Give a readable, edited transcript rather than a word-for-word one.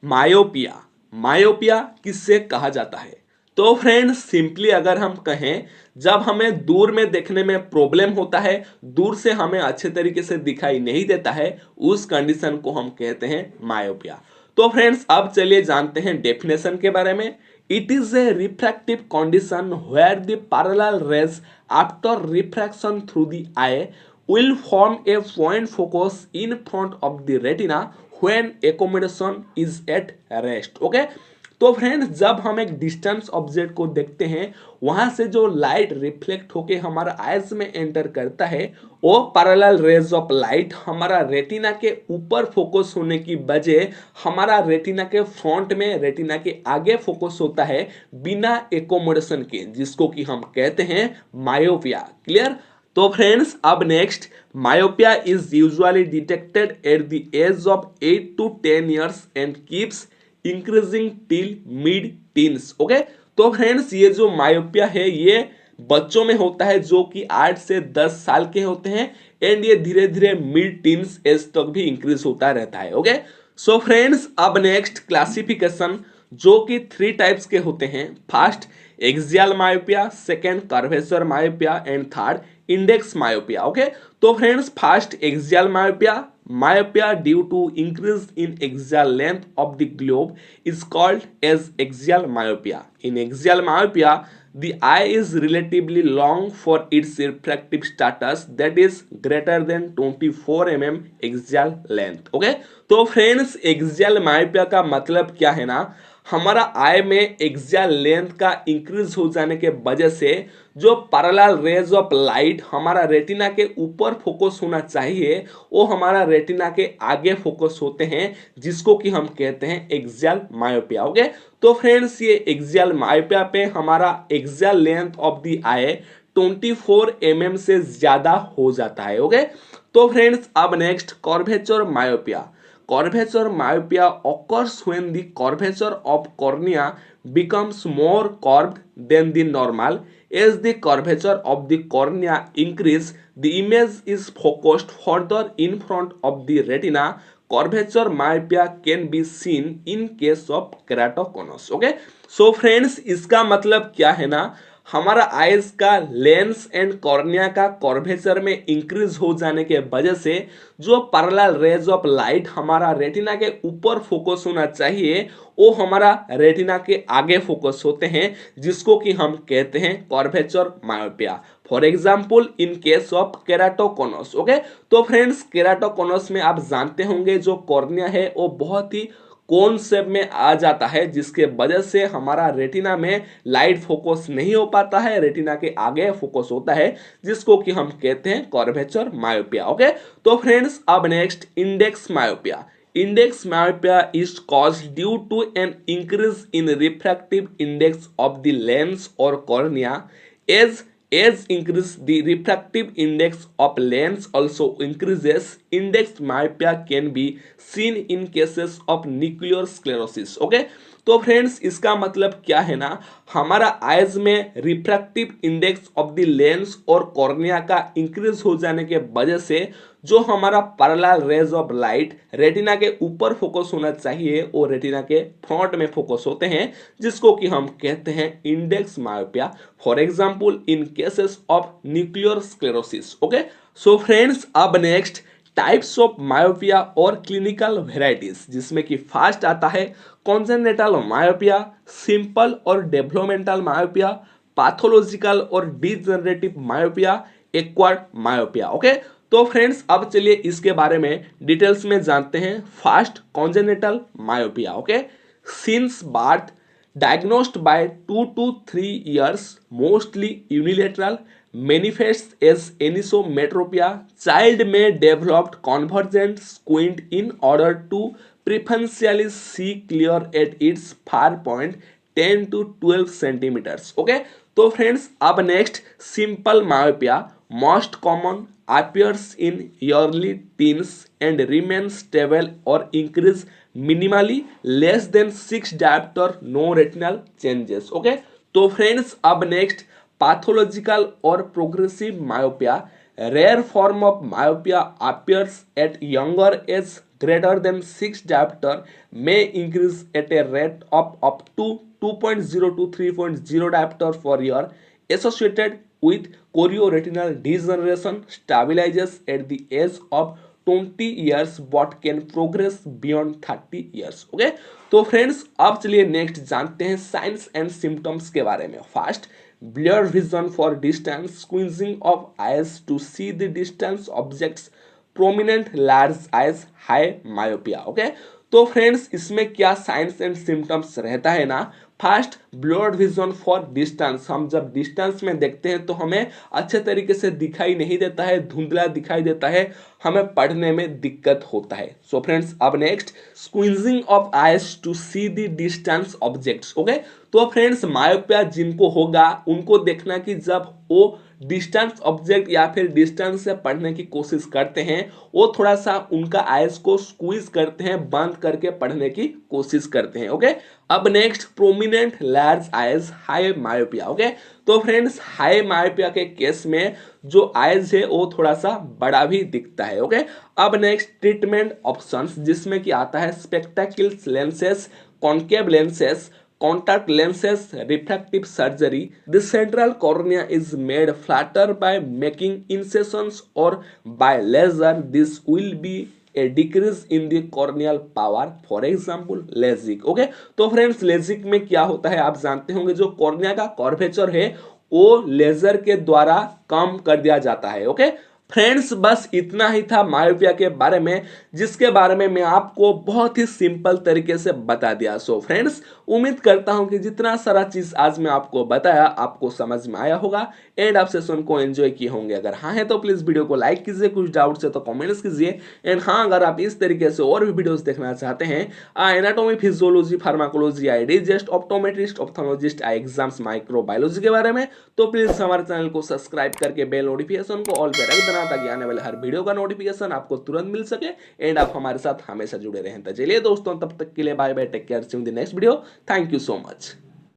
Myopia. Myopia किससे कहा जाता है? तो फ्रेंड्स सिंपली अगर हम कहें, जब हमें दूर में देखने में प्रॉब्लम होता है, दूर से हमें अच्छे तरीके से दिखाई नहीं देता है, उस कंडीशन को हम कहते हैं मायोपिया। तो फ्रेंड्स अब चलिए जानते हैं डेफिनेशन के बारे में। It is a refractive condition where the parallel rays after refraction through the eye will form a point focus in front of the retina when accommodation is at rest. Okay, तो friends जब हम एक distance object को देखते हैं, वहां से जो लाइट रिफ्लेक्ट होके हमारा आइज में एंटर करता है, वो पैरेलल रेज ऑफ लाइट हमारा रेटिना के ऊपर फोकस होने की बजाय हमारा रेटिना के फ्रंट में, रेटिना के आगे फोकस होता है बिना एकोमोडेशन के, जिसको कि हम कहते हैं मायोपिया। क्लियर? तो फ्रेंड्स अब next, myopia is usually detected at the age of 8 to 10 years and keeps increasing till mid teens. Okay, तो फ्रेंड्स ये जो मायोपिया है ये बच्चों में होता है जो कि 8 से 10 साल के होते हैं, एंड ये धीरे धीरे मिड टीन्स एज तक भी इंक्रीज होता रहता है। ओके, सो फ्रेंड्स अब नेक्स्ट क्लासिफिकेशन, जो कि 3 टाइप्स के होते हैं। First axial myopia, second curvature myopia and third index myopia. Okay, तो friends first axial myopia, myopia due to increase in axial length of the globe is called as axial myopia. In axial myopia, the eye is relatively long for its refractive status, that is greater than 24 mm axial length. Okay, तो friends axial myopia का मतलब क्या है ना, हमारा आई में axial length का increase हो जाने के वजह से जो पैरेलल रेज ऑफ लाइट हमारा रेटिना के ऊपर फोकस होना चाहिए, वो हमारा रेटिना के आगे फोकस होते हैं, जिसको कि हम कहते हैं एक्सियल मायोपिया। ओके, तो फ्रेंड्स ये एक्सियल मायोपिया पे हमारा axial length of the I 24 mm से ज्यादा हो जाता है। ओके, तो फ्रेंड्स अब next curvature myopia. Curvature myopia occurs when the curvature of cornea becomes more curved than the normal. As the curvature of the cornea increase, the image is focused further in front of the retina. Curvature myopia can be seen in case of keratoconus. Okay, so friends इसका मतलब क्या है ना, हमारा eyes का lens and cornea का curvature में increase हो जाने के वजह से जो पैरेलल रेज ऑफ लाइट हमारा रेटिना के ऊपर फोकस होना चाहिए, वो हमारा रेटिना के आगे फोकस होते हैं, जिसको कि हम कहते हैं curvature myopia. For example in case of keratoconus. Okay, तो फ्रेंड्स केराटोकोनस में आप जानते होंगे जो कॉर्निया है वो बहुत ही कोन शेप में आ जाता है, जिसके वजह से हमारा रेटिना में लाइट फोकस नहीं हो पाता है, रेटिना के आगे फोकस होता है, जिसको कि हम कहते हैं कर्वेचर मायोपिया। ओके, तो फ्रेंड्स अब next index myopia. Index myopia is caused due to an increase in refractive index of the lens or cornea. As increase the refractive index of lens also increases, index myopia can be seen in cases of nuclear sclerosis. Okay, तो friends इसका मतलब क्या है ना, हमारा eyes में refractive index of the lens और cornea का इंक्रीज हो जाने के वजह से जो हमारा parallel raise of light retina के ऊपर फोकस होना चाहिए, वो रेटिना के फ्रंट में फोकस होते हैं, जिसको कि हम कहते हैं index myopia. For example in cases of nuclear sclerosis. Okay, so friends अब नेक्स्ट टाइप्स ऑफ मायोपिया और क्लिनिकल वेराइटीज, जिसमें कि फर्स्ट आता है कॉन्जेनिटल मायोपिया, सिंपल और डेवलपमेंटल मायोपिया, पैथोलॉजिकल और degenerative myopia, acquired myopia. Okay, तो फ्रेंड्स अब चलिए इसके बारे में डिटेल्स में जानते हैं। First congenital myopia. Okay, since birth, diagnosed by 2 to 3 years, mostly unilateral, manifests as anisometropia. Child may develop convergent squint in order to preferentially see clear at its far point 10 to 12 centimeters. Okay, तो friends अब next simple myopia, most common, appears in early teens and remains stable or increase minimally less than 6 diopter, no retinal changes. Okay, तो friends अब next pathological और progressive myopia, rare form of myopia appears at younger age greater than 6 diopter may increase at a rate of up to 2.0 to 3.0 diopter per year associated with chorioretinal degeneration stabilizes at the age of 20 years but can progress beyond 30 years. Okay तो friends अब चलिए next जानते हैं science and symptoms के बारे में. First, blurred vision for distance, squinting of eyes to see the distance objects, prominent large eyes, high myopia. Okay तो friends इसमें क्या साइंस एंड सिम्टम्स रहता है ना. First, blurred vision for distance. हम जब डिस्टेंस में देखते हैं तो हमें अच्छे तरीके से दिखाई नहीं देता है, धुंधला दिखाई देता है, हमें पढ़ने में दिक्कत होता है. सो फ्रेंड्स अब next, squeezing of eyes to see the distance objects. Okay तो फ्रेंड्स मायोपिया जिनको होगा उनको देखना कि जब वो डिस्टेंस ऑब्जेक्ट या फिर डिस्टेंस से पढ़ने की कोशिश करते हैं वो थोड़ा सा उनका आइज को स्क्वीज करते हैं, बंद करके पढ़ने की कोशिश करते हैं. ओके अब next, prominent large eyes, high myopia. Okay तो फ्रेंड्स हाई मायोपिया के केस में जो आइज है वो थोड़ा सा बड़ा भी दिखता है. ओके अब नेक्स्ट, ट्रीटमेंट ऑप्शंस जिसमें कि आता है spectacles lenses, concave lenses, contact lenses, refractive surgery. The central cornea is made flatter by making incisions or by laser. This will be a decrease in the corneal power, for example LASIK. Okay तो friends Lasik में क्या होता है आप जानते होंगे, जो cornea का कर्वेचर है वो लेजर के द्वारा कम कर दिया जाता है. ओके फ्रेंड्स बस इतना ही था मायोपिया के बारे में, जिसके बारे में मैं आपको बहुत ही सिंपल तरीके से बता दिया. सो फ्रेंड्स उम्मीद करता हूं कि जितना सारा चीज आज मैं आपको बताया आपको समझ में आया होगा एंड आप सेशन को एंजॉय किए होंगे. अगर हाँ है तो प्लीज वीडियो को लाइक कीजिए, कुछ डाउट्स है तो कमेंट्स कीजिए. एंड हाँ अगर आप इस तरीके से और भी वीडियोस देखना चाहते हैं, एनाटॉमी, फिजियोलॉजी, फार्माकोलॉजी, आई डाइजेस्ट, ऑप्टोमेट्रिस्ट, ऑप्थोलॉजिस्ट, आई एग्जाम्स, माइक्रोबायोलॉजी के बारे में, तो प्लीज हमारे चैनल को सब्सक्राइब करके बेल नोटिफिकेशन को ऑल पे रख देना ताकि आने वाले हर वीडियो का नोटिफिकेशन आपको तुरंत मिल सके एंड आप हमारे साथ हमेशा जुड़े रहें. तो चलिए दोस्तों तब तक के लिए bye bye, take care, see you in the next video. Thank you so much.